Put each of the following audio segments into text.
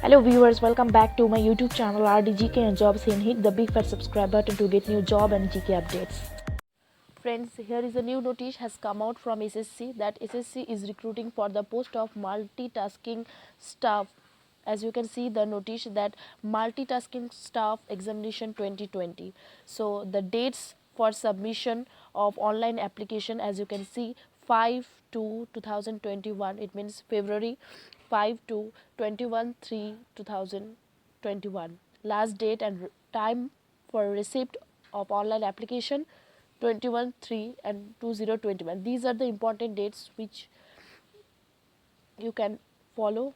Hello viewers, welcome back to my YouTube channel RDGK and Jobs and hit the big fat subscribe button to get new job and GK updates. Friends, here is a new notice has come out from SSC that SSC is recruiting for the post of multitasking staff. As you can see the notice that multitasking staff examination 2020. So the dates for submission of online application, as you can see, 5 to 2021, it means February 5 to 21 3 2021. Last date and time for receipt of online application 21 3 and 2021. These are the important dates which you can follow.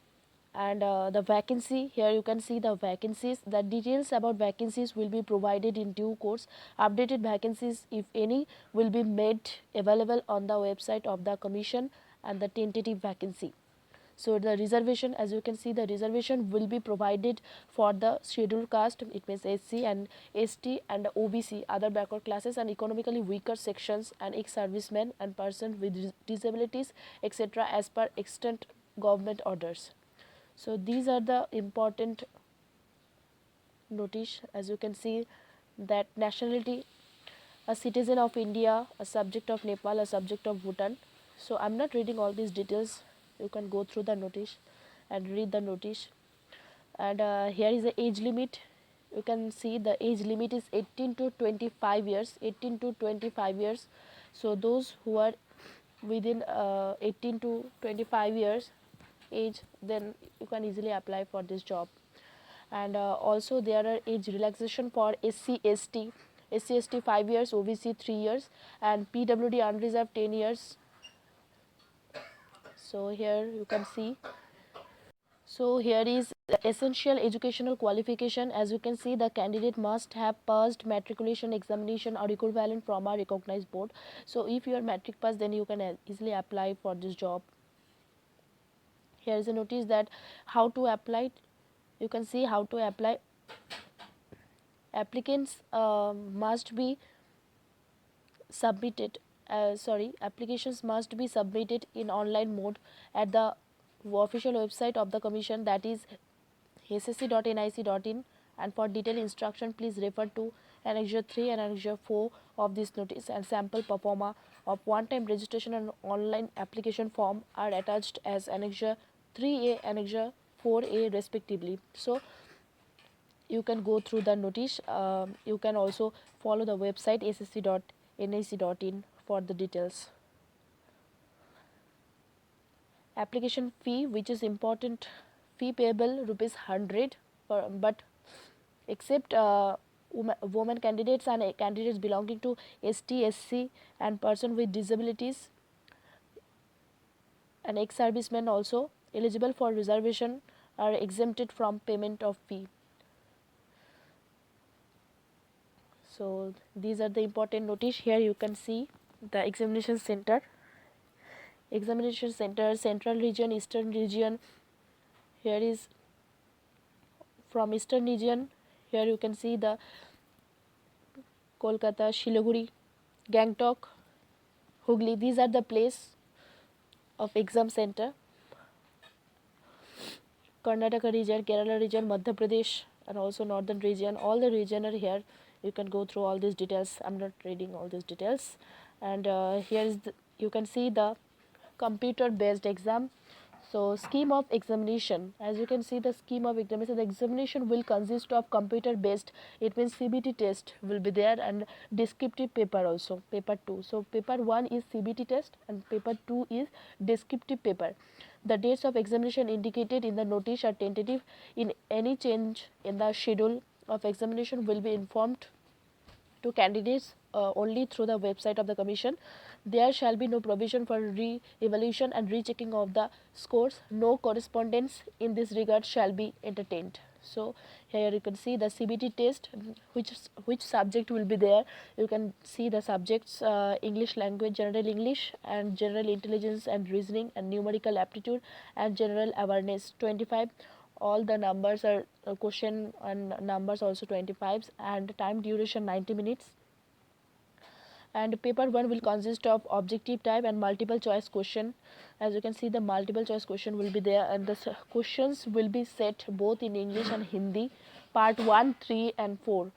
And the vacancy, here you can see the vacancies. The details about vacancies will be provided in due course. Updated vacancies, if any, will be made available on the website of the commission, and the tentative vacancy. So the reservation, as you can see, the reservation will be provided for the scheduled caste, it means SC and ST and OBC, other backward classes, and economically weaker sections, and ex-servicemen and persons with disabilities, etc., as per extant government orders. So these are the important notice. As you can see, that nationality, a citizen of India, a subject of Nepal, a subject of Bhutan. So I'm not reading all these details. You can go through the notice and read the notice. And here is the age limit. You can see the age limit is 18 to 25 years. 18 to 25 years. So those who are within 18 to 25 years age, then you can easily apply for this job. And also there are age relaxation for SC ST 5 years, OBC 3 years, and PWD unreserved 10 years. So here you can see. So here is the essential educational qualification. As you can see, the candidate must have passed matriculation examination or equivalent from a recognized board. So if you are matric pass, then you can easily apply for this job. Here is a notice that how to apply. You can see how to apply. Applicants must be submitted applications must be submitted in online mode at the official website of the commission, that is ssc.nic.in, and for detailed instruction please refer to annexure 3 and annexure 4 of this notice, and sample performa of one-time registration and online application form are attached as annexure 3a, annexure 4a respectively. So you can go through the notice. You can also follow the website ssc.nic.in for the details. Application fee, which is important, fee payable rupees 100 but except women candidates and candidates belonging to ST, SC and person with disabilities and ex-servicemen also eligible for reservation are exempted from payment of fee. So these are the important notice. Here you can see the examination center, central region, eastern region. Here is from eastern region. Here you can see the Kolkata, Siliguri, Gangtok, Hooghly. These are the place of exam center. Karnataka region, Kerala region, Madhya Pradesh, and also northern region. All the region are here. You can go through all these details. I'm not reading all these details. And here is you can see the computer based exam. So scheme of examination, as you can see the scheme of examination, the examination will consist of computer based, it means CBT test will be there, and descriptive paper also, paper 2. So paper 1 is CBT test and paper 2 is descriptive paper. The dates of examination indicated in the notice are tentative. In any change in the schedule of examination will be informed to candidates only through the website of the commission. There shall be no provision for re-evaluation and rechecking of the scores. No correspondence in this regard shall be entertained. So here you can see the CBT test, which subject will be there. You can see the subjects English language, general English, and general intelligence and reasoning, and numerical aptitude and general awareness 25. All the numbers are question and numbers also 25s, and time duration 90 minutes. And paper 1 will consist of objective type and multiple choice question. As you can see, the multiple choice question will be there, and the questions will be set both in English and Hindi, part 1, 3 and 4.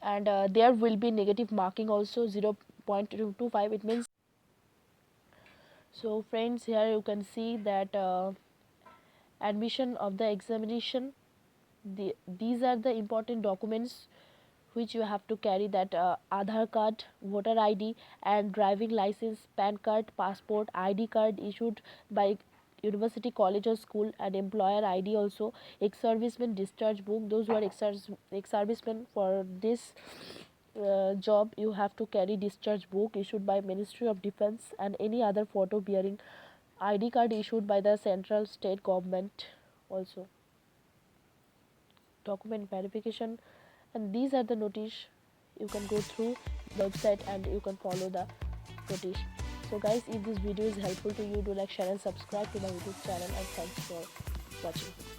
And there will be negative marking also, 0.25. It means, so friends, here you can see that admission of the examination, these are the important documents which you have to carry, that Aadhaar card, voter ID and driving license, PAN card, passport, ID card issued by university, college or school, and employer ID also, ex-serviceman discharge book. Those who are ex-servicemen, for this job you have to carry discharge book issued by Ministry of Defence, and any other photo bearing ID card issued by the central state government also. Document verification, and these are the notice. You can go through the website and you can follow the notice. So guys, if this video is helpful to you, do like, share and subscribe to my YouTube channel, and thanks for watching.